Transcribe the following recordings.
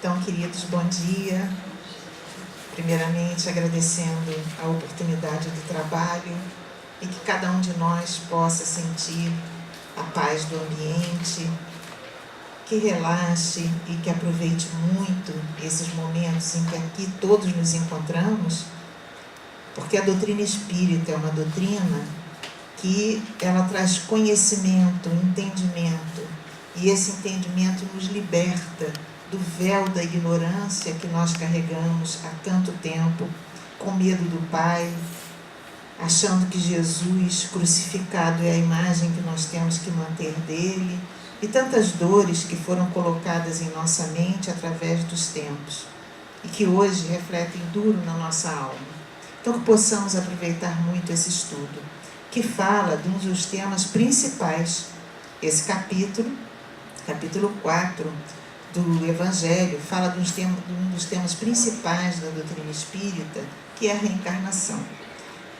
Então, queridos, bom dia. Primeiramente, agradecendo a oportunidade do trabalho e que cada um de nós possa sentir a paz do ambiente, que relaxe e que aproveite muito esses momentos em que aqui todos nos encontramos, porque a doutrina espírita é uma doutrina que ela traz conhecimento, entendimento, e esse entendimento nos liberta do véu da ignorância que nós carregamos há tanto tempo, com medo do Pai, achando que Jesus crucificado é a imagem que nós temos que manter dele, e tantas dores que foram colocadas em nossa mente através dos tempos, e que hoje refletem duro na nossa alma. Então, que possamos aproveitar muito esse estudo, que fala de um dos temas principais. Esse capítulo 4 do Evangelho, fala de um dos temas principais da doutrina espírita, que é a reencarnação.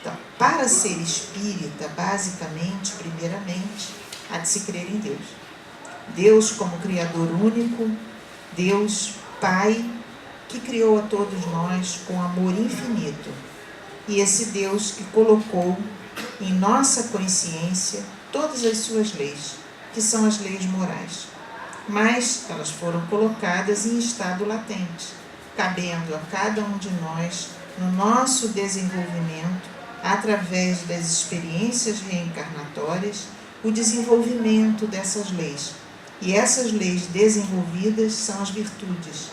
Então, para ser espírita, basicamente, primeiramente, há de se crer em Deus. Deus como Criador único, Deus Pai, que criou a todos nós com amor infinito. E esse Deus que colocou em nossa consciência todas as suas leis, que são as leis morais. Mas elas foram colocadas em estado latente, cabendo a cada um de nós, no nosso desenvolvimento, através das experiências reencarnatórias, o desenvolvimento dessas leis. E essas leis desenvolvidas são as virtudes.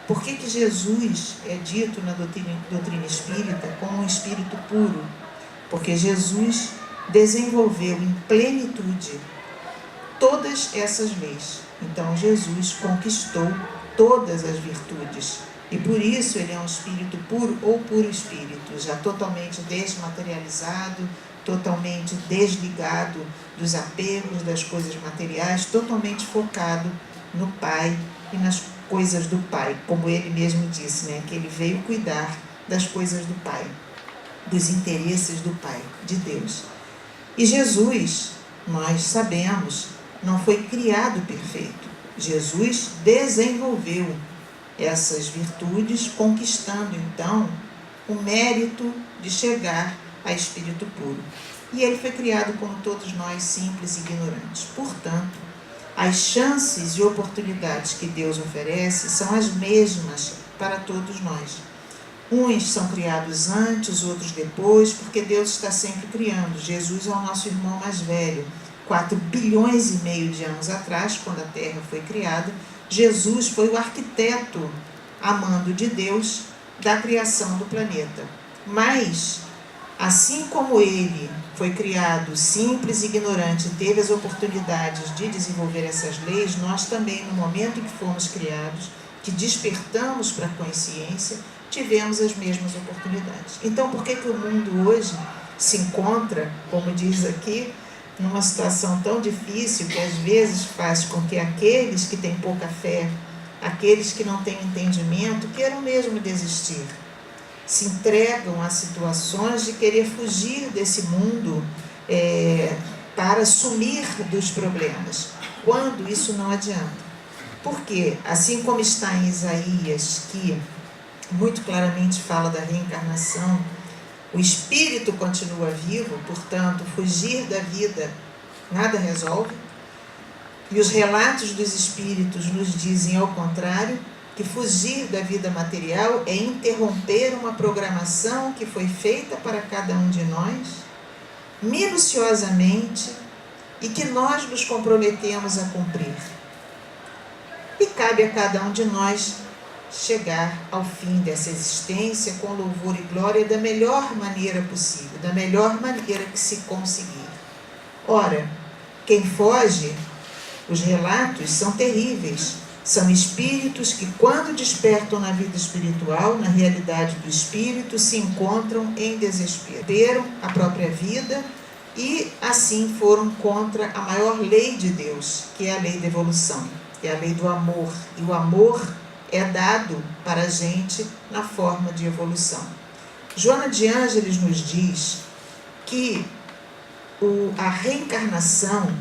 Por que Jesus é dito na doutrina espírita como um espírito puro? Porque Jesus desenvolveu em plenitude todas essas leis. Então, Jesus conquistou todas as virtudes. E por isso ele é um espírito puro ou puro espírito, já totalmente desmaterializado, totalmente desligado dos apegos, das coisas materiais, totalmente focado no Pai e nas coisas do Pai. Como ele mesmo disse, que ele veio cuidar das coisas do Pai, dos interesses do Pai, de Deus. E Jesus, nós sabemos, não foi criado perfeito. Jesus desenvolveu essas virtudes, conquistando, então, o mérito de chegar a espírito puro. E ele foi criado como todos nós, simples e ignorantes. Portanto, as chances e oportunidades que Deus oferece são as mesmas para todos nós. Uns são criados antes, outros depois, porque Deus está sempre criando. Jesus é o nosso irmão mais velho. 4 bilhões e meio de anos atrás, quando a Terra foi criada, Jesus foi o arquiteto, a mando de Deus, da criação do planeta. Mas, assim como ele foi criado simples e ignorante, teve as oportunidades de desenvolver essas leis, nós também, no momento em que fomos criados, que despertamos para a consciência, tivemos as mesmas oportunidades. Então, por que o mundo hoje se encontra, como diz aqui, numa situação tão difícil que às vezes faz com que aqueles que têm pouca fé, aqueles que não têm entendimento, queiram mesmo desistir? Se entregam a situações de querer fugir desse mundo para sumir dos problemas, quando isso não adianta. Porque, assim como está em Isaías, que muito claramente fala da reencarnação, o espírito continua vivo, portanto, fugir da vida nada resolve. E os relatos dos espíritos nos dizem ao contrário, que fugir da vida material é interromper uma programação que foi feita para cada um de nós, minuciosamente, e que nós nos comprometemos a cumprir. E cabe a cada um de nós chegar ao fim dessa existência com louvor e glória da melhor maneira possível, da melhor maneira que se conseguir. Ora, quem foge, os relatos são terríveis. São espíritos que, quando despertam na vida espiritual, na realidade do espírito, se encontram em desespero. Perderam a própria vida e, assim, foram contra a maior lei de Deus, que é a lei da evolução, que é a lei do amor. E o amor é dado para a gente na forma de evolução. Joana de Ângeles nos diz que a reencarnação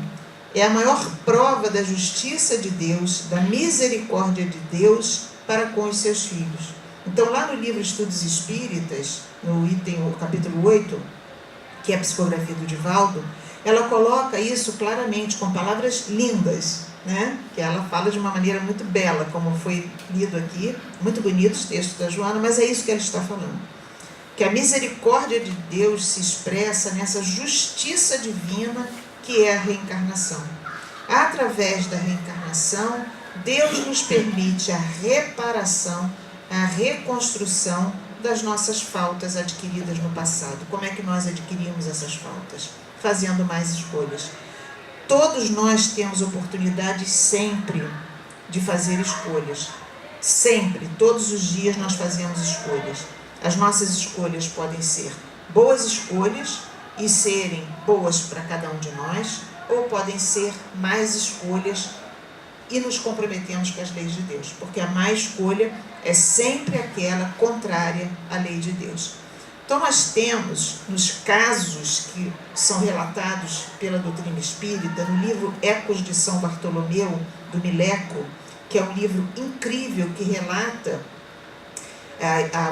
é a maior prova da justiça de Deus, da misericórdia de Deus para com os seus filhos. Então, lá no livro Estudos Espíritas, no item, o capítulo 8, que é a psicografia do Divaldo, ela coloca isso claramente, com palavras lindas, né? Que ela fala de uma maneira muito bela, como foi lido aqui, muito bonito os textos da Joana, mas é isso que ela está falando. Que a misericórdia de Deus se expressa nessa justiça divina que é a reencarnação. Através da reencarnação, Deus nos permite a reparação, a reconstrução das nossas faltas adquiridas no passado. Como é que nós adquirimos essas faltas? Fazendo mais escolhas. Todos nós temos oportunidade sempre de fazer escolhas. Sempre, todos os dias nós fazemos escolhas. As nossas escolhas podem ser boas escolhas e serem boas para cada um de nós, ou podem ser más escolhas e nos comprometemos com as leis de Deus, porque a má escolha é sempre aquela contrária à lei de Deus. Então nós temos, nos casos que são relatados pela doutrina espírita, no livro Ecos de São Bartolomeu, do Mileco, que é um livro incrível que relata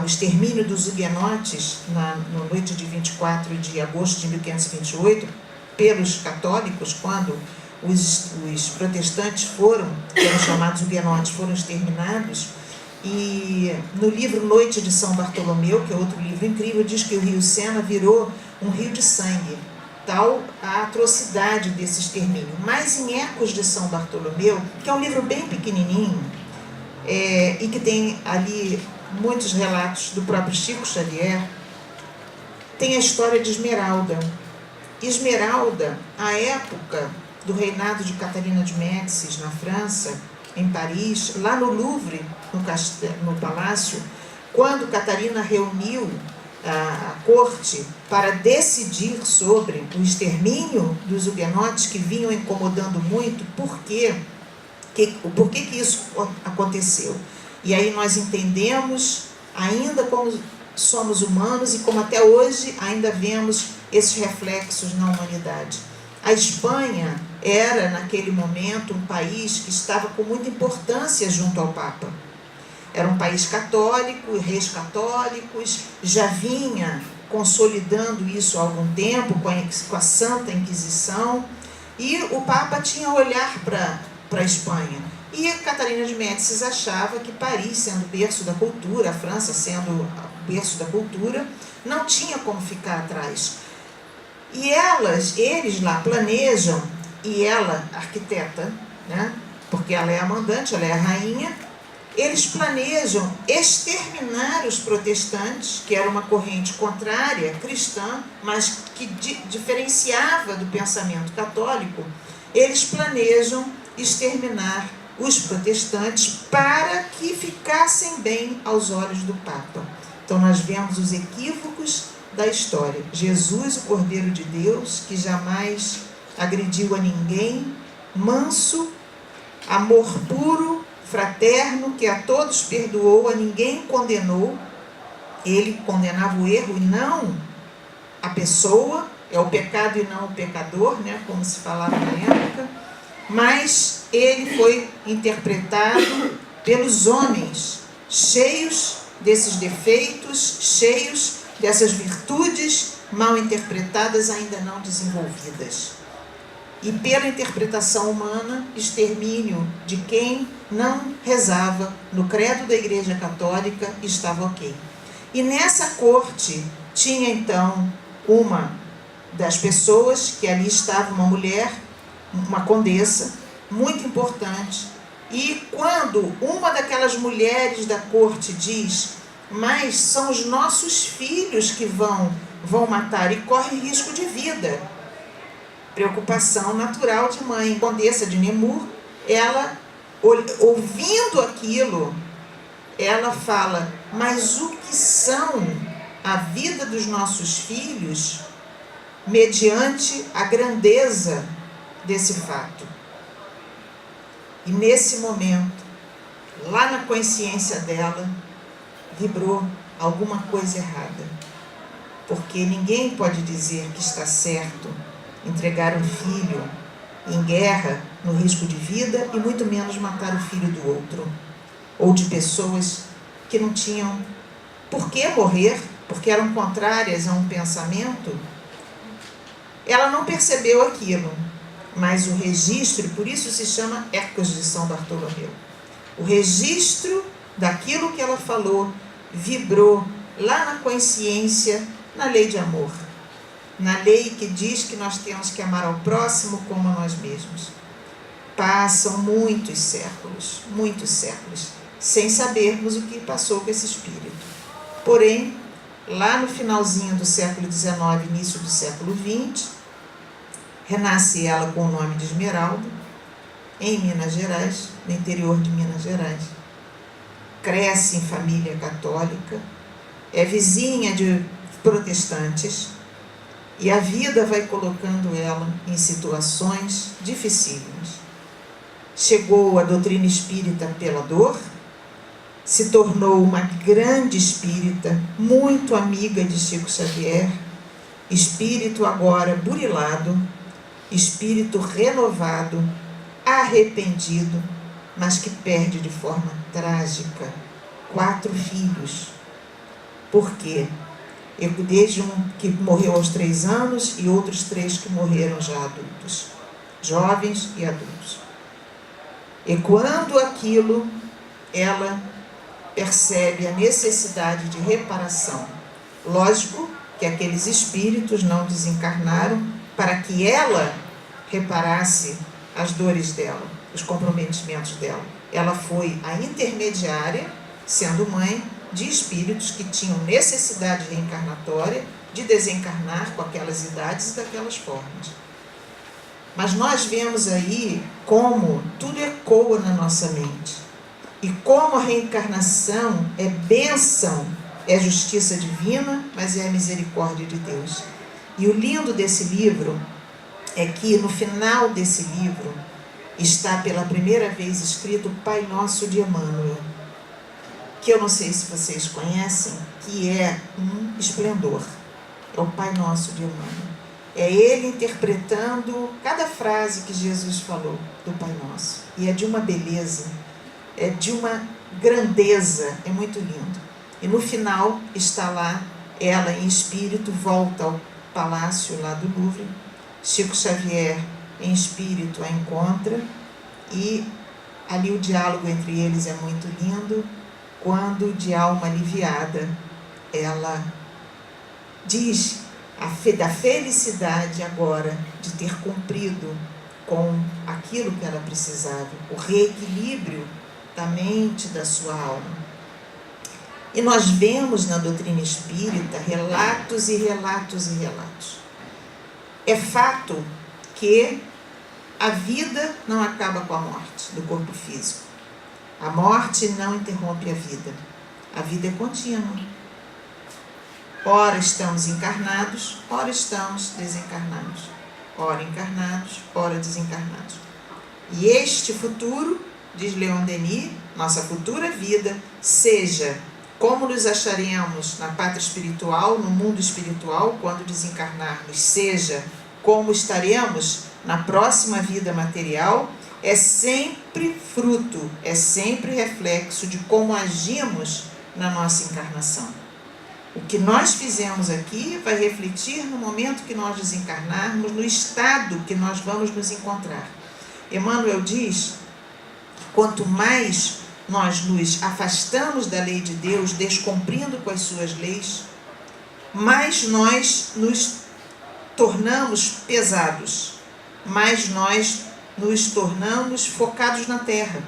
o extermínio dos huguenotes na noite de 24 de agosto de 1528, pelos católicos, quando os protestantes que eram chamados huguenotes, foram exterminados. E no livro Noite de São Bartolomeu, que é outro livro incrível, diz que o rio Sena virou um rio de sangue, tal a atrocidade desse extermínio. Mas em Ecos de São Bartolomeu, que é um livro bem pequenininho, e que tem ali muitos relatos do próprio Chico Xavier, tem a história de Esmeralda. Esmeralda, à época do reinado de Catarina de Médicis, na França, em Paris, lá no Louvre, no palácio, quando Catarina reuniu a corte para decidir sobre o extermínio dos huguenotes que vinham incomodando muito, por que isso aconteceu? E aí nós entendemos ainda como somos humanos e como até hoje ainda vemos esses reflexos na humanidade. A Espanha era, naquele momento, um país que estava com muita importância junto ao Papa. Era um país católico, reis católicos, já vinha consolidando isso há algum tempo com a Santa Inquisição, e o Papa tinha olhar para a Espanha. E a Catarina de Médicis achava que Paris, sendo berço da cultura, a França sendo berço da cultura, não tinha como ficar atrás. E eles lá planejam, e ela, arquiteta, né, porque ela é a mandante, ela é a rainha, eles planejam exterminar os protestantes, que era uma corrente contrária, cristã, mas que diferenciava do pensamento católico. Eles planejam exterminar os protestantes para que ficassem bem aos olhos do Papa. Então nós vemos os equívocos da história. Jesus, o Cordeiro de Deus, que jamais agrediu a ninguém, manso, amor puro, fraterno, que a todos perdoou, a ninguém condenou. Ele condenava o erro e não a pessoa, é o pecado e não o pecador, né, como se falava na época, mas ele foi interpretado pelos homens, cheios desses defeitos, cheios dessas virtudes mal interpretadas, ainda não desenvolvidas. E pela interpretação humana, extermínio de quem não rezava no credo da Igreja Católica estava ok. E nessa corte tinha então uma das pessoas que ali estava, uma mulher, uma condessa, muito importante. E quando uma daquelas mulheres da corte diz: mas são os nossos filhos que vão matar e corre risco de vida. Preocupação natural de mãe. Condessa de Nemours, ela, ouvindo aquilo, ela fala: mas o que são a vida dos nossos filhos mediante a grandeza desse fato? E nesse momento, lá na consciência dela, vibrou alguma coisa errada, porque ninguém pode dizer que está certo entregar um filho em guerra, no risco de vida, e muito menos matar o filho do outro. ou de pessoas que não tinham por que morrer, porque eram contrárias a um pensamento, ela não percebeu aquilo, mas o registro, por isso se chama Ecos de São Bartolomeu, o registro daquilo que ela falou vibrou lá na consciência, na lei de amor, na lei que diz que nós temos que amar ao próximo como a nós mesmos. Passam muitos séculos, sem sabermos o que passou com esse espírito. Porém, lá no finalzinho do século XIX, início do século XX, renasce ela com o nome de Esmeralda, em Minas Gerais, no interior de Minas Gerais. Cresce em família católica, é vizinha de protestantes, e a vida vai colocando ela em situações dificílimas. Chegou à doutrina espírita pela dor, se tornou uma grande espírita, muito amiga de Chico Xavier, espírito agora burilado, espírito renovado, arrependido, mas que perde de forma trágica 4 filhos. Por quê? Desde um que morreu aos 3 anos e outros 3 que morreram já adultos, jovens e adultos. E quando aquilo, ela percebe a necessidade de reparação. Lógico que aqueles espíritos não desencarnaram para que ela reparasse as dores dela, os comprometimentos dela. Ela foi a intermediária, sendo mãe de espíritos que tinham necessidade reencarnatória de desencarnar com aquelas idades e daquelas formas. Mas nós vemos aí como tudo ecoa na nossa mente. E como a reencarnação é bênção, é justiça divina, mas é a misericórdia de Deus. E o lindo desse livro é que no final desse livro está pela primeira vez escrito o Pai Nosso de Emmanuel, que eu não sei se vocês conhecem, que é um esplendor. É o Pai Nosso de Emmanuel. É ele interpretando cada frase que Jesus falou do Pai Nosso. E é de uma beleza, é de uma grandeza, é muito lindo. E no final está lá, ela em espírito volta ao palácio lá do Louvre, Chico Xavier em espírito a encontra, e ali o diálogo entre eles é muito lindo, quando de alma aliviada ela diz da felicidade agora de ter cumprido com aquilo que ela precisava, o reequilíbrio da mente, da sua alma. E nós vemos na doutrina espírita relatos e relatos e relatos. É fato que a vida não acaba com a morte do corpo físico. A morte não interrompe a vida. A vida é contínua. Ora estamos encarnados, ora estamos desencarnados. Ora encarnados, ora desencarnados. E este futuro, diz Leon Denis, nossa futura vida, seja como nos acharemos na pátria espiritual, no mundo espiritual, quando desencarnarmos, seja como estaremos na próxima vida material, é sempre fruto, é sempre reflexo de como agimos na nossa encarnação. O que nós fizemos aqui vai refletir no momento que nós desencarnarmos, no estado que nós vamos nos encontrar. Emmanuel diz, quanto mais nós nos afastamos da lei de Deus, descumprindo com as suas leis, mais nós nos tornamos pesados, mais nós nos tornamos focados na terra.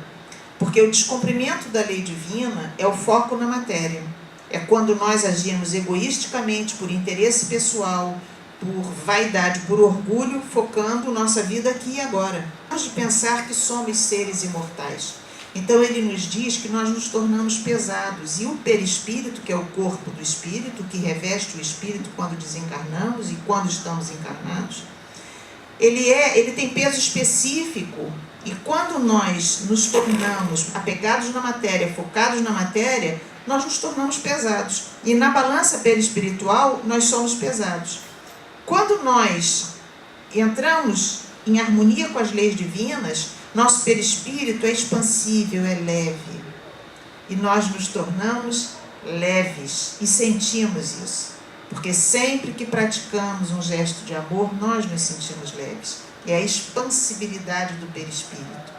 Porque o descumprimento da lei divina é o foco na matéria. É quando nós agimos egoisticamente por interesse pessoal, por vaidade, por orgulho, focando nossa vida aqui e agora. Nós de pensar que somos seres imortais. Então ele nos diz que nós nos tornamos pesados. E o perispírito, que é o corpo do espírito, que reveste o espírito quando desencarnamos e quando estamos encarnados, ele tem peso específico. E quando nós nos tornamos apegados na matéria, focados na matéria, nós nos tornamos pesados. E na balança perispiritual, nós somos pesados. Quando nós entramos em harmonia com as leis divinas, nosso perispírito é expansível, é leve. e nós nos tornamos leves e sentimos isso. Porque sempre que praticamos um gesto de amor, nós nos sentimos leves. É a expansibilidade do perispírito.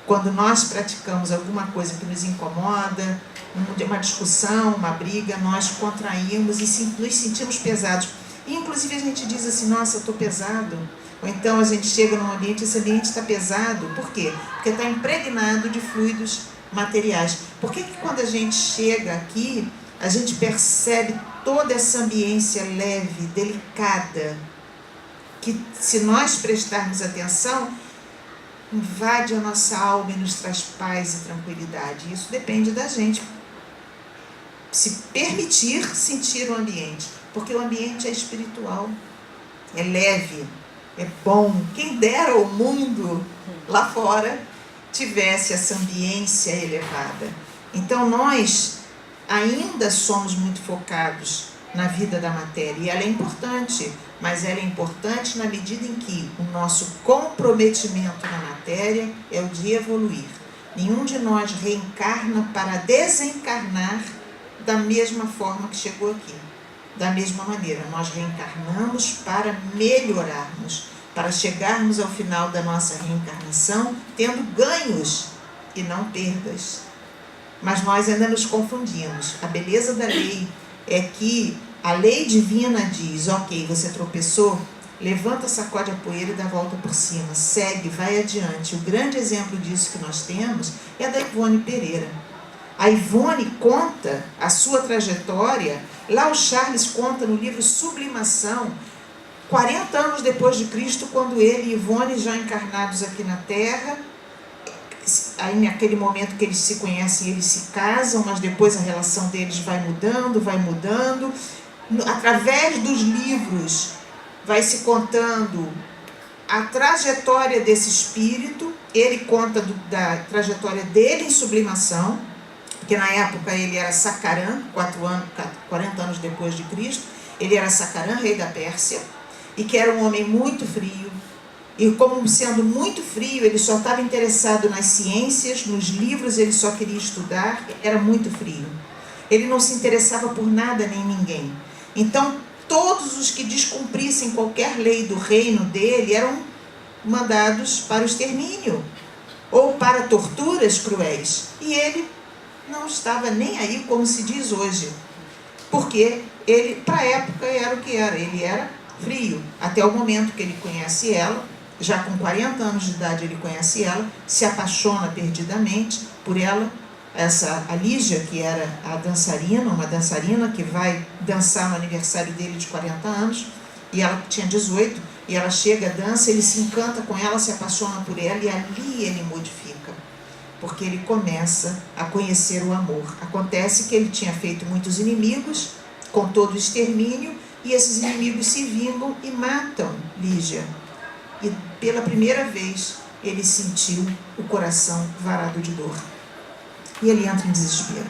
Quando nós praticamos alguma coisa que nos incomoda, uma discussão, uma briga, nós contraímos e nos sentimos pesados. E, inclusive, a gente diz assim, nossa, eu estou pesado. Ou então a gente chega num ambiente, esse ambiente está pesado. Por quê? Porque está impregnado de fluidos materiais. Por que quando a gente chega aqui, a gente percebe toda essa ambiência leve, delicada, que se nós prestarmos atenção, invade a nossa alma e nos traz paz e tranquilidade. Isso depende da gente se permitir sentir o ambiente, porque o ambiente é espiritual, é leve, é bom. Quem dera o mundo lá fora tivesse essa ambiência elevada. Então nós ainda somos muito focados na vida da matéria, e ela é importante, mas ela é importante na medida em que o nosso comprometimento na matéria é o de evoluir. Nenhum de nós reencarna para desencarnar da mesma forma que chegou aqui. Da mesma maneira, nós reencarnamos para melhorarmos, para chegarmos ao final da nossa reencarnação tendo ganhos e não perdas. Mas nós ainda nos confundimos. A beleza da lei é que a lei divina diz, ok, você tropeçou, levanta, sacode a poeira e dá a volta por cima, segue, vai adiante. O grande exemplo disso que nós temos é a da Ivone Pereira. A Ivone conta a sua trajetória, lá o Charles conta no livro Sublimação, 40 anos depois de Cristo, quando ele e Ivone, já encarnados aqui na Terra, aí naquele momento que eles se conhecem, eles se casam, mas depois a relação deles vai mudando. Através dos livros vai se contando a trajetória desse espírito. Ele conta da trajetória dele em sublimação, porque na época ele era Sakarã, 40 anos depois de Cristo, ele era Sakarã, rei da Pérsia, e que era um homem muito frio. E como sendo muito frio, ele só estava interessado nas ciências, nos livros, ele só queria estudar, era muito frio. Ele não se interessava por nada nem ninguém. Então, todos os que descumprissem qualquer lei do reino dele eram mandados para o extermínio ou para torturas cruéis. E ele não estava nem aí, como se diz hoje, porque ele, para a época, era o que era. Ele era frio, até o momento que ele conhece ela. Já com 40 anos de idade ele conhece ela, se apaixona perdidamente por ela. A Lígia, que era a dançarina, uma dançarina que vai dançar no aniversário dele de 40 anos, e ela tinha 18, e ela chega, dança, ele se encanta com ela, se apaixona por ela, e ali ele modifica, porque ele começa a conhecer o amor. Acontece que ele tinha feito muitos inimigos, com todo o extermínio, e esses inimigos se vingam e matam Lígia. E pela primeira vez ele sentiu o coração varado de dor. E ele entra em desespero.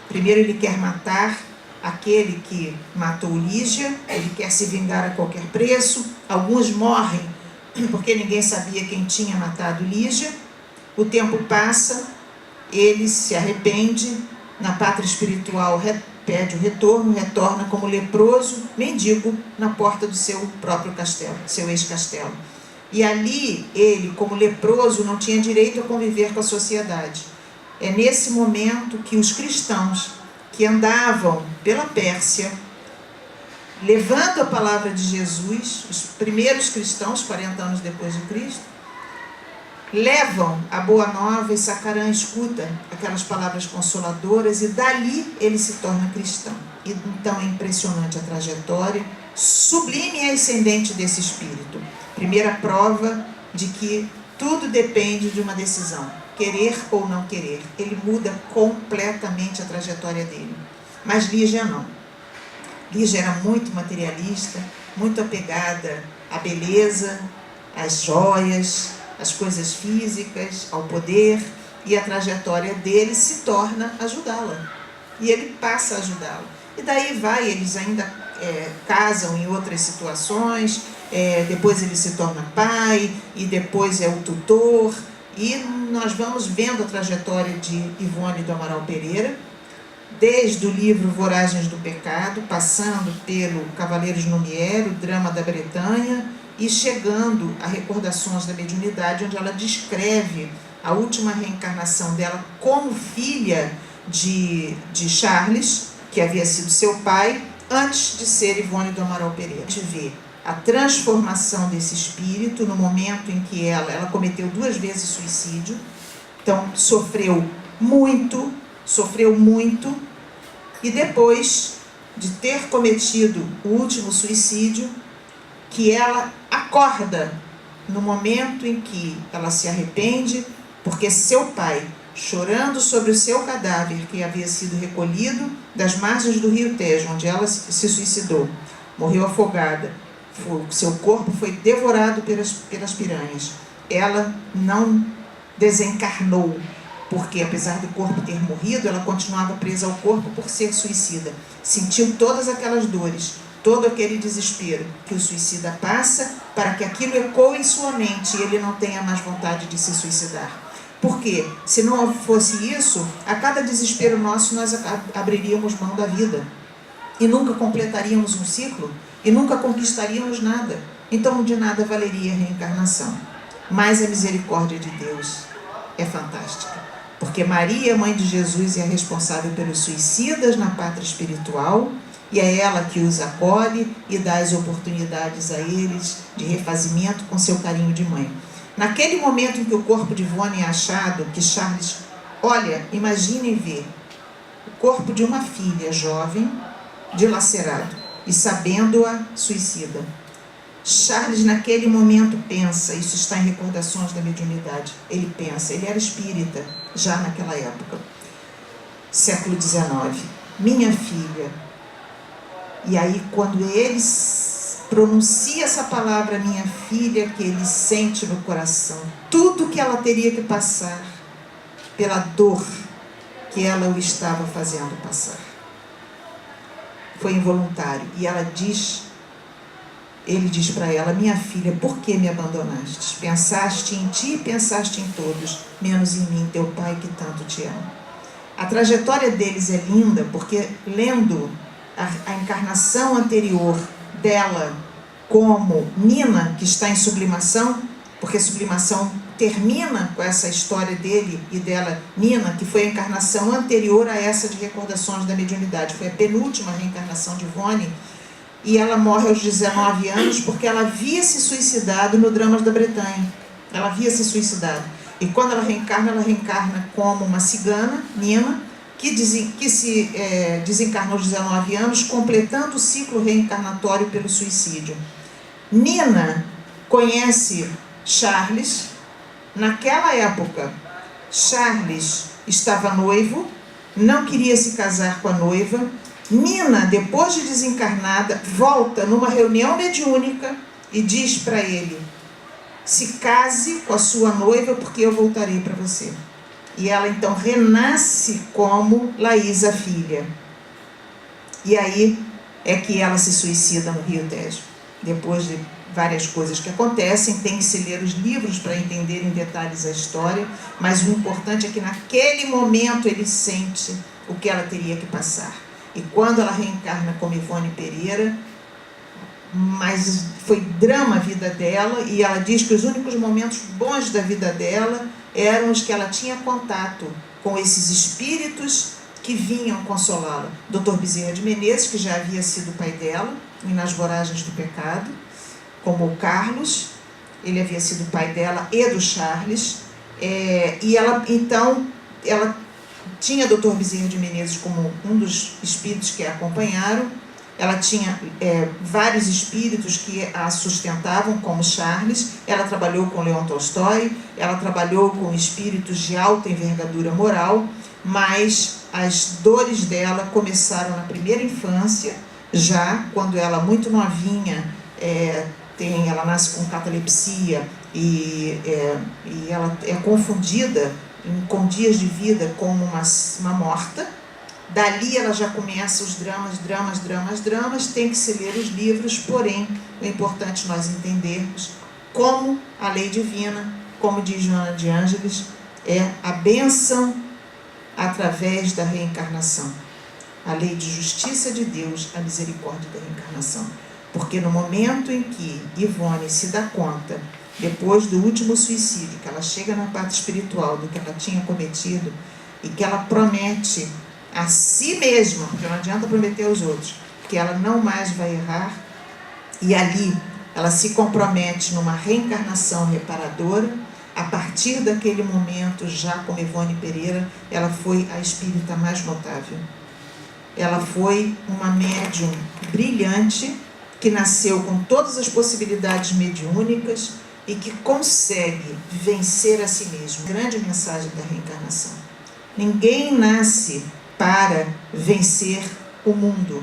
Primeiro ele quer matar aquele que matou Lígia, ele quer se vingar a qualquer preço. Alguns morrem porque ninguém sabia quem tinha matado Lígia. O tempo passa, ele se arrepende, na pátria espiritual pede o retorno, retorna como leproso, mendigo, na porta do seu próprio castelo, seu ex-castelo. E ali, ele, como leproso, não tinha direito a conviver com a sociedade. É nesse momento que os cristãos que andavam pela Pérsia, levando a palavra de Jesus, os primeiros cristãos, 40 anos depois de Cristo, levam a boa nova, e Sakarã escuta aquelas palavras consoladoras, e dali ele se torna cristão. E então é impressionante a trajetória, sublime e ascendente desse espírito. Primeira prova de que tudo depende de uma decisão, querer ou não querer. Ele muda completamente a trajetória dele. Mas Lígia não. Lígia era muito materialista, muito apegada à beleza, às joias, às coisas físicas, ao poder, e a trajetória dele se torna ajudá-la. E ele passa a ajudá-la. E daí vai, eles ainda casam em outras situações, depois ele se torna pai, e depois é o tutor, e nós vamos vendo a trajetória de Ivone do Amaral Pereira, desde o livro Voragens do Pecado, passando pelo Cavaleiros no Mier, o Drama da Bretanha, e chegando a Recordações da Mediunidade, onde ela descreve a última reencarnação dela como filha de Charles, que havia sido seu pai, antes de ser Ivone do Amaral Pereira. A gente vê a transformação desse espírito no momento em que ela cometeu 2 vezes suicídio, então sofreu muito, e depois de ter cometido o último suicídio, que ela acorda no momento em que ela se arrepende, porque seu pai, chorando sobre o seu cadáver, que havia sido recolhido das margens do rio Tejo, onde ela se suicidou, morreu afogada, seu corpo foi devorado pelas piranhas. Ela não desencarnou, porque apesar do corpo ter morrido, ela continuava presa ao corpo por ser suicida. Sentiu todas aquelas dores, todo aquele desespero que o suicida passa, para que aquilo ecoe em sua mente e ele não tenha mais vontade de se suicidar. Porque, se não fosse isso, a cada desespero nosso nós abriríamos mão da vida e nunca completaríamos um ciclo e nunca conquistaríamos nada. Então de nada valeria a reencarnação. Mas a misericórdia de Deus é fantástica, porque Maria, mãe de Jesus, é a responsável pelos suicidas na pátria espiritual, e é ela que os acolhe e dá as oportunidades a eles de refazimento com seu carinho de mãe. Naquele momento em que o corpo de Ivone é achado, que Charles, olha, imaginem ver o corpo de uma filha jovem, dilacerado, e sabendo-a suicida. Charles naquele momento pensa, isso está em Recordações da Mediunidade, ele pensa, ele era espírita já naquela época, século XIX, minha filha. E aí quando ele pronuncia essa palavra, minha filha, que ele sente no coração tudo que ela teria que passar pela dor que ela o estava fazendo passar. Foi involuntário. E ele diz para ela, minha filha, por que me abandonaste? Pensaste em ti e pensaste em todos, menos em mim, teu pai que tanto te ama. A trajetória deles é linda, porque lendo a encarnação anterior dela como Nina, que está em sublimação, porque sublimação termina com essa história dele e dela, Nina, que foi a encarnação anterior a essa de Recordações da Mediunidade, foi a penúltima reencarnação de Ivone, e ela morre aos 19 anos porque ela havia se suicidado no Dramas da Bretanha. Ela havia se suicidado. E quando ela reencarna como uma cigana, Nina, que se desencarnou aos 19 anos, completando o ciclo reencarnatório pelo suicídio. Nina conhece Charles. Naquela época, Charles estava noivo, não queria se casar com a noiva. Nina, depois de desencarnada, volta numa reunião mediúnica e diz para ele, se case com a sua noiva porque eu voltarei para você. E ela então renasce como Laís, a filha. E aí é que ela se suicida no Rio Tejo. Depois de várias coisas que acontecem, tem que se ler os livros para entender em detalhes a história, mas o importante é que naquele momento ele sente o que ela teria que passar. E quando ela reencarna como Ivone Pereira, mas foi drama a vida dela, e ela diz que os únicos momentos bons da vida dela eram os que ela tinha contato com esses espíritos que vinham consolá-la. Dr. Bezerra de Menezes, que já havia sido pai dela, e nas Voragens do Pecado, como o Carlos, ele havia sido pai dela e do Charles, e ela, então, ela tinha Dr. Bezerra de Menezes como um dos espíritos que a acompanharam. Ela tinha vários espíritos que a sustentavam, como Charles. Ela trabalhou com Leon Tolstói, ela trabalhou com espíritos de alta envergadura moral, mas as dores dela começaram na primeira infância, já quando ela, muito novinha, ela nasce com catalepsia e ela é confundida com dias de vida como uma morta. Dali ela já começa os dramas, tem que se ler os livros, porém, é importante nós entendermos como a lei divina, como diz Joana de Ângeles, É a bênção através da reencarnação. A lei de justiça de Deus, a misericórdia da reencarnação. Porque no momento em que Ivone se dá conta, depois do último suicídio, que ela chega na parte espiritual do que ela tinha cometido, e que ela promete a si mesma, porque não adianta prometer aos outros, que ela não mais vai errar, e ali ela se compromete numa reencarnação reparadora. A partir daquele momento, já como Ivone Pereira, ela foi a espírita mais notável. Ela foi uma médium brilhante, que nasceu com todas as possibilidades mediúnicas e que consegue vencer a si mesmo. Grande mensagem da reencarnação. Ninguém nasce para vencer o mundo.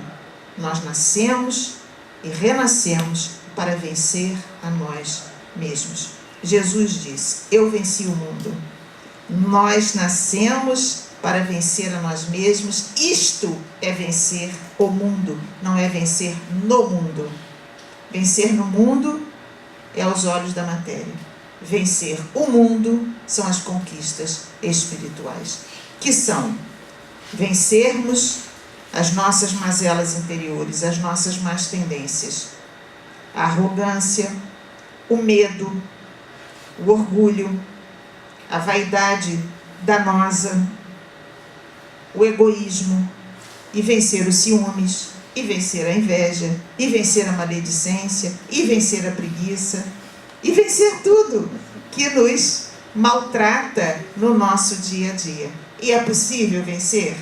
Nós nascemos e renascemos para vencer a nós mesmos. Jesus disse: eu venci o mundo. Nós nascemos para vencer a nós mesmos. Isto é vencer o mundo, não é vencer no mundo. Vencer no mundo é aos olhos da matéria. Vencer o mundo são as conquistas espirituais, que são vencermos as nossas mazelas interiores, as nossas más tendências, a arrogância, o medo, o orgulho, a vaidade danosa, o egoísmo, e vencer os ciúmes, e vencer a inveja, e vencer a maledicência, e vencer a preguiça, e vencer tudo que nos maltrata no nosso dia a dia. E é possível vencer?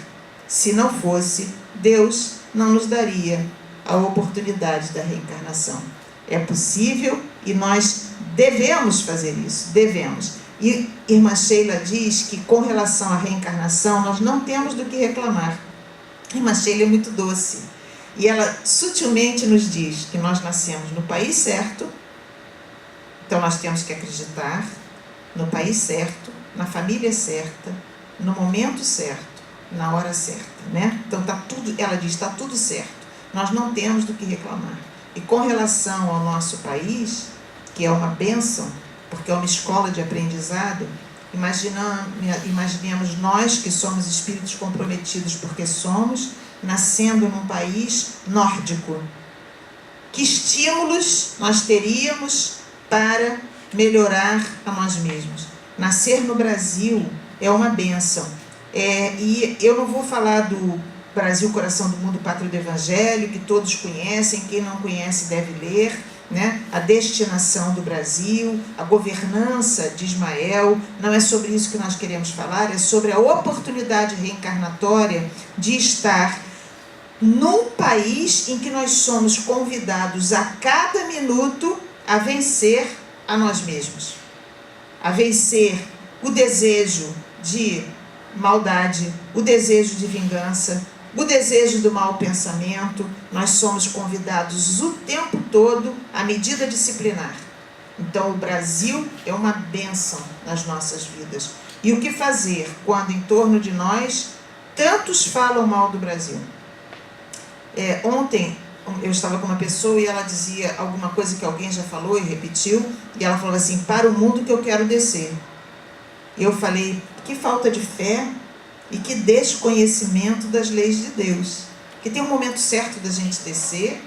Se não fosse, Deus não nos daria a oportunidade da reencarnação. É possível e nós devemos fazer isso, devemos. E irmã Sheila diz que com relação à reencarnação nós não temos do que reclamar. Irmã Sheila é muito doce e ela sutilmente nos diz que nós nascemos no país certo, então nós temos que acreditar no país certo, na família certa, no momento certo, na hora certa, né? Então tá tudo, ela diz, está tudo certo, nós não temos do que reclamar. E com relação ao nosso país, que é uma bênção, porque é uma escola de aprendizado, imaginemos nós que somos espíritos comprometidos, porque somos, nascendo num país nórdico. Que estímulos nós teríamos para melhorar a nós mesmos? Nascer no Brasil é uma bênção. E eu não vou falar do Brasil, Coração do Mundo, Pátria do Evangelho, que todos conhecem, quem não conhece deve ler, né? A destinação do Brasil, a governança de Ismael. Não é sobre isso que nós queremos falar, é sobre a oportunidade reencarnatória de estar num país em que nós somos convidados a cada minuto a vencer a nós mesmos, a vencer o desejo de maldade, o desejo de vingança, o desejo do mau pensamento. Nós somos convidados o tempo todo à medida disciplinar. Então o Brasil é uma bênção nas nossas vidas. E o que fazer quando em torno de nós tantos falam mal do Brasil? Ontem eu estava com uma pessoa e ela dizia alguma coisa que alguém já falou e repetiu, e ela falou assim: para o mundo que eu quero descer. E eu falei: que falta de fé e que desconhecimento das leis de Deus. Que tem um momento certo da gente descer,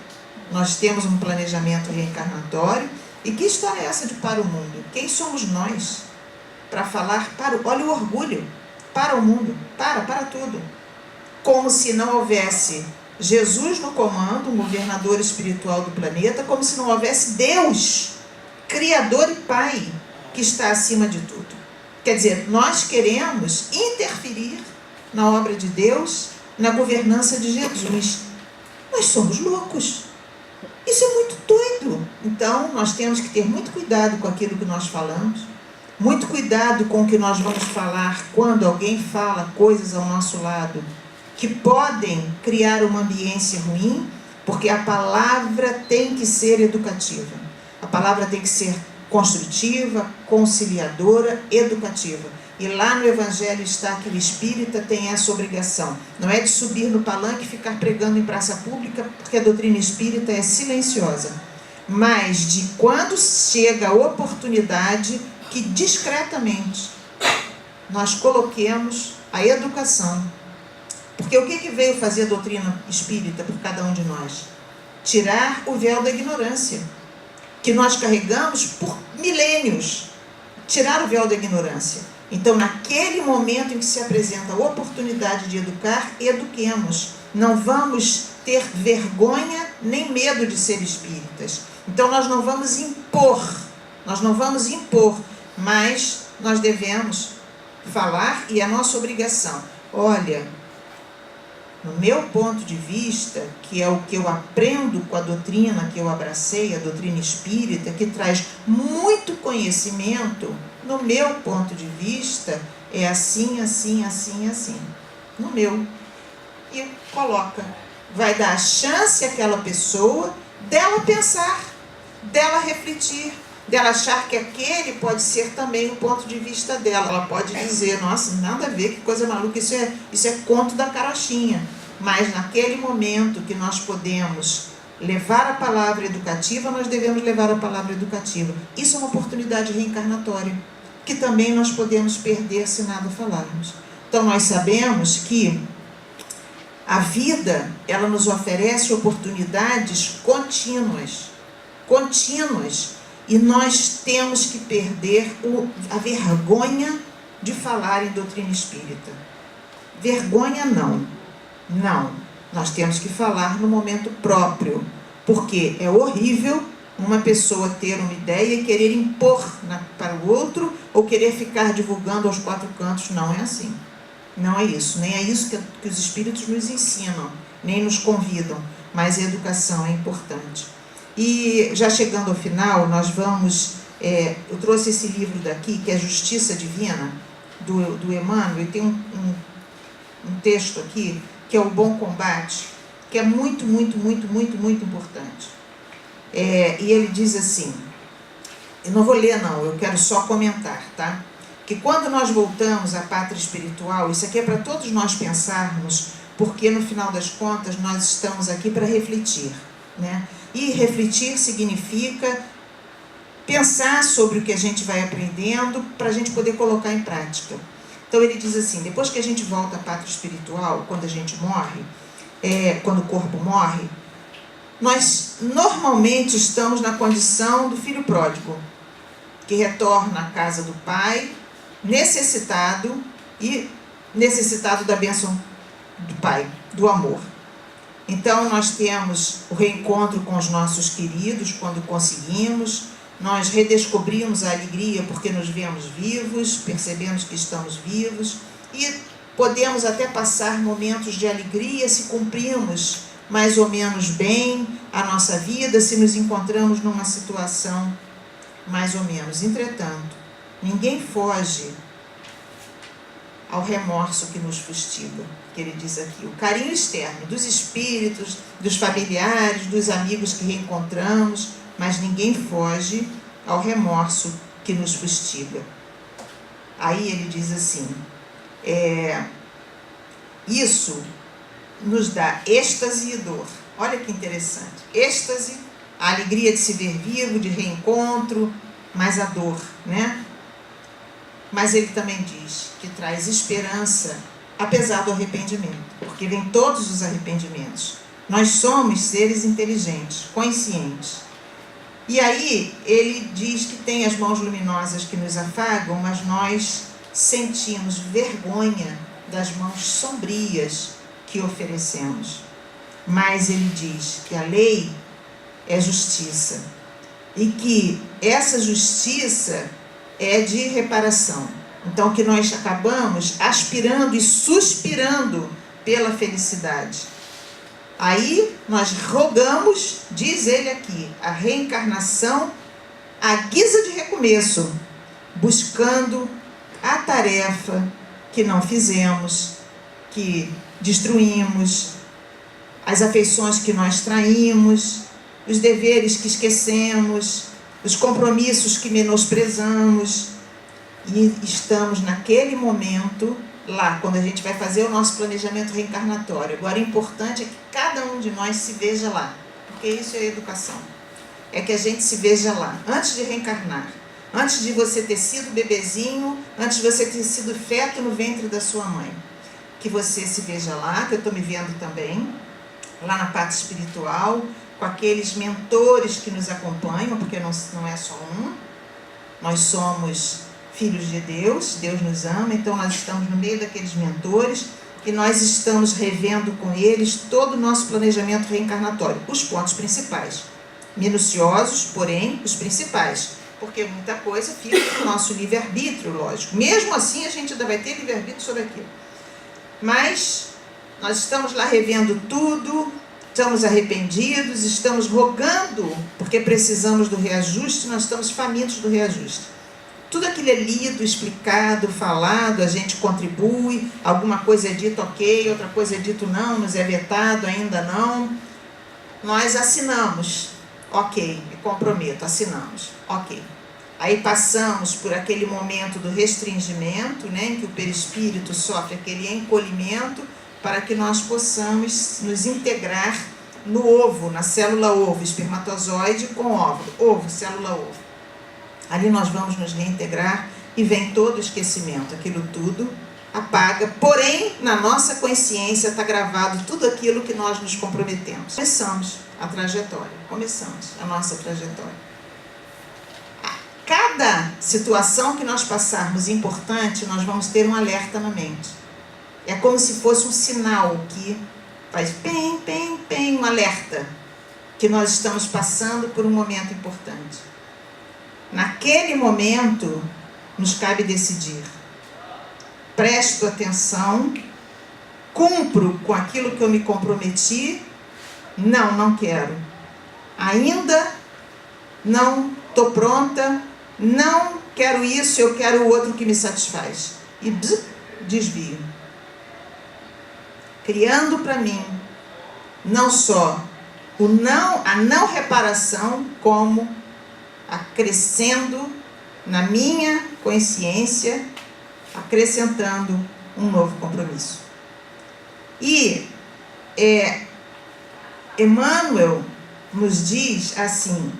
nós temos um planejamento reencarnatório. E que história é essa de para o mundo? Quem somos nós para falar para olha o orgulho, para o mundo, para tudo. Como se não houvesse Jesus no comando, um governador espiritual do planeta, como se não houvesse Deus, Criador e Pai, que está acima de tudo. Quer dizer, nós queremos interferir na obra de Deus, na governança de Jesus. Nós somos loucos. Isso é muito doido. Então, nós temos que ter muito cuidado com aquilo que nós falamos, muito cuidado com o que nós vamos falar quando alguém fala coisas ao nosso lado que podem criar uma ambiência ruim, porque a palavra tem que ser educativa. A palavra tem que ser construtiva, conciliadora, educativa. E lá no Evangelho está que o espírita tem essa obrigação. Não é de subir no palanque e ficar pregando em praça pública, porque a doutrina espírita é silenciosa. Mas de quando chega a oportunidade, que discretamente nós coloquemos a educação. Porque o que veio fazer a doutrina espírita por cada um de nós? Tirar o véu da ignorância, que nós carregamos por milênios. Tirar o véu da ignorância. Então, naquele momento em que se apresenta a oportunidade de educar, eduquemos. Não vamos ter vergonha nem medo de ser espíritas. Então, nós não vamos impor, mas nós devemos falar, e é nossa obrigação. Olha, no meu ponto de vista, que é o que eu aprendo com a doutrina que eu abracei, a doutrina espírita, que traz muito conhecimento, no meu ponto de vista, é assim, assim, assim, assim. No meu. E coloca. Vai dar a chance àquela pessoa dela pensar, dela refletir, dela achar que aquele pode ser também o ponto de vista dela. Ela pode dizer, nossa, nada a ver, que coisa maluca, isso é conto da carochinha. Mas naquele momento que nós podemos levar a palavra educativa, nós devemos levar a palavra educativa. Isso é uma oportunidade reencarnatória, que também nós podemos perder se nada falarmos. Então nós sabemos que a vida, ela nos oferece oportunidades contínuas, e nós temos que perder a vergonha de falar em doutrina espírita. Vergonha não, nós temos que falar no momento próprio, porque é horrível uma pessoa ter uma ideia e querer impor para o outro, ou querer ficar divulgando aos quatro cantos. Não é assim. Não é isso, nem é isso que os espíritos nos ensinam, nem nos convidam, mas a educação é importante. E já chegando ao final, nós vamos, eu trouxe esse livro daqui, que é Justiça Divina, do Emmanuel, e tem um texto aqui, que é o Bom Combate, que é muito, muito, muito, muito, muito importante. E ele diz assim, eu não vou ler não, eu quero só comentar, tá? Que quando nós voltamos à pátria espiritual, isso aqui é para todos nós pensarmos, porque no final das contas nós estamos aqui para refletir, né? E refletir significa pensar sobre o que a gente vai aprendendo para a gente poder colocar em prática. Então ele diz assim, depois que a gente volta à pátria espiritual, quando a gente morre, quando o corpo morre, nós normalmente estamos na condição do filho pródigo, que retorna à casa do pai, necessitado da bênção do pai, do amor. Então nós temos o reencontro com os nossos queridos, quando conseguimos, nós redescobrimos a alegria porque nos vemos vivos, percebemos que estamos vivos, e podemos até passar momentos de alegria se cumprimos mais ou menos bem a nossa vida, se nos encontramos numa situação mais ou menos. Entretanto, ninguém foge ao remorso que nos fustiga, que ele diz aqui. O carinho externo dos espíritos, dos familiares, dos amigos que reencontramos, mas ninguém foge ao remorso que nos fustiga. Aí ele diz assim, isso nos dá êxtase e dor. Olha que interessante. Êxtase, a alegria de se ver vivo, de reencontro, mas a dor, né? Mas ele também diz que traz esperança, apesar do arrependimento, porque vem todos os arrependimentos. Nós somos seres inteligentes, conscientes. E aí ele diz que tem as mãos luminosas que nos afagam, mas nós sentimos vergonha das mãos sombrias que oferecemos. Mas ele diz que a lei é justiça, e que essa justiça é de reparação. Então que nós acabamos aspirando e suspirando pela felicidade. Aí nós rogamos, diz ele aqui, a reencarnação à guisa de recomeço, buscando a tarefa que não fizemos, que destruímos, as afeições que nós traímos, os deveres que esquecemos, os compromissos que menosprezamos, e estamos naquele momento lá, quando a gente vai fazer o nosso planejamento reencarnatório. Agora, o importante é que cada um de nós se veja lá, porque isso é educação. É que a gente se veja lá, antes de reencarnar. Antes de você ter sido bebezinho, antes de você ter sido feto no ventre da sua mãe. Que você se veja lá, que eu estou me vendo também, lá na parte espiritual, com aqueles mentores que nos acompanham, porque não é só um. Nós somos filhos de Deus, Deus nos ama, então nós estamos no meio daqueles mentores e nós estamos revendo com eles todo o nosso planejamento reencarnatório, os pontos principais. Minuciosos, porém, os principais. Porque muita coisa fica no nosso livre-arbítrio, lógico. Mesmo assim, a gente ainda vai ter livre-arbítrio sobre aquilo. Mas nós estamos lá revendo tudo, estamos arrependidos, estamos rogando, porque precisamos do reajuste, nós estamos famintos do reajuste. Tudo aquilo é lido, explicado, falado, a gente contribui, alguma coisa é dito ok, outra coisa é dito não, nos é vetado, ainda não. Nós assinamos. Ok, me comprometo, assinamos. Ok. Aí passamos por aquele momento do restringimento, né, em que o perispírito sofre aquele encolhimento, para que nós possamos nos integrar no ovo, na célula ovo, espermatozoide com óvulo. Ovo, célula ovo. Ali nós vamos nos reintegrar e vem todo o esquecimento, aquilo tudo apaga, porém, na nossa consciência está gravado tudo aquilo que nós nos comprometemos. Começamos a trajetória, começamos a nossa trajetória. Cada situação que nós passarmos importante, nós vamos ter um alerta na mente. É como se fosse um sinal que faz pem, pem, pem, um alerta, que nós estamos passando por um momento importante. Naquele momento, nos cabe decidir. Presto atenção, cumpro com aquilo que eu me comprometi, não quero. Ainda não estou pronta, não quero isso, eu quero o outro que me satisfaz. E desvio. Criando para mim, não só a não reparação, como acrescendo na minha consciência, acrescentando um novo compromisso. E Emmanuel nos diz assim: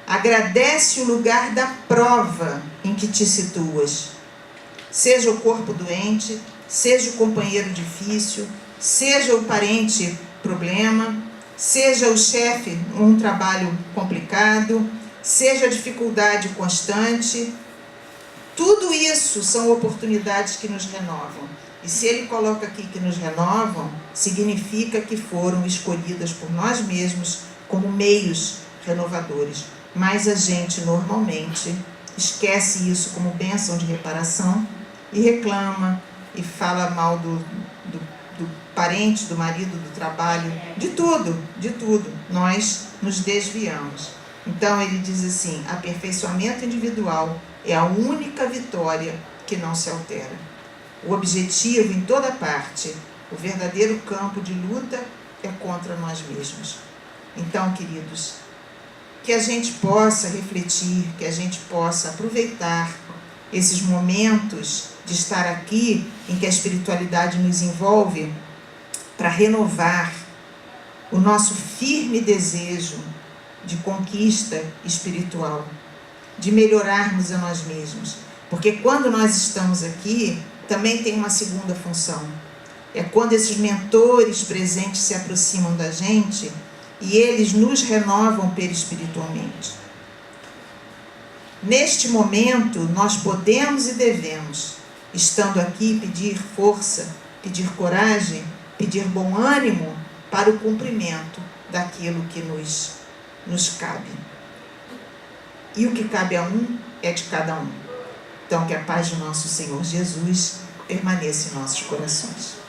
agradece o lugar da prova em que te situas. Seja o corpo doente, seja o companheiro difícil, seja o parente problema, seja o chefe um trabalho complicado, seja a dificuldade constante. Tudo isso são oportunidades que nos renovam. E se ele coloca aqui que nos renovam, significa que foram escolhidas por nós mesmos como meios renovadores. Mas a gente normalmente esquece isso como bênção de reparação e reclama e fala mal do parente, do marido, do trabalho, de tudo. Nós nos desviamos. Então ele diz assim: aperfeiçoamento individual é a única vitória que não se altera. O objetivo em toda parte, o verdadeiro campo de luta é contra nós mesmos. Então, queridos, que a gente possa refletir, que a gente possa aproveitar esses momentos de estar aqui, em que a espiritualidade nos envolve, para renovar o nosso firme desejo de conquista espiritual, de melhorarmos a nós mesmos. Porque quando nós estamos aqui, também tem uma segunda função. É quando esses mentores presentes se aproximam da gente e eles nos renovam perispiritualmente. Neste momento, nós podemos e devemos, estando aqui, pedir força, pedir coragem, pedir bom ânimo para o cumprimento daquilo que nos cabe. E o que cabe a um é de cada um. Então, que a paz do nosso Senhor Jesus permaneça em nossos corações.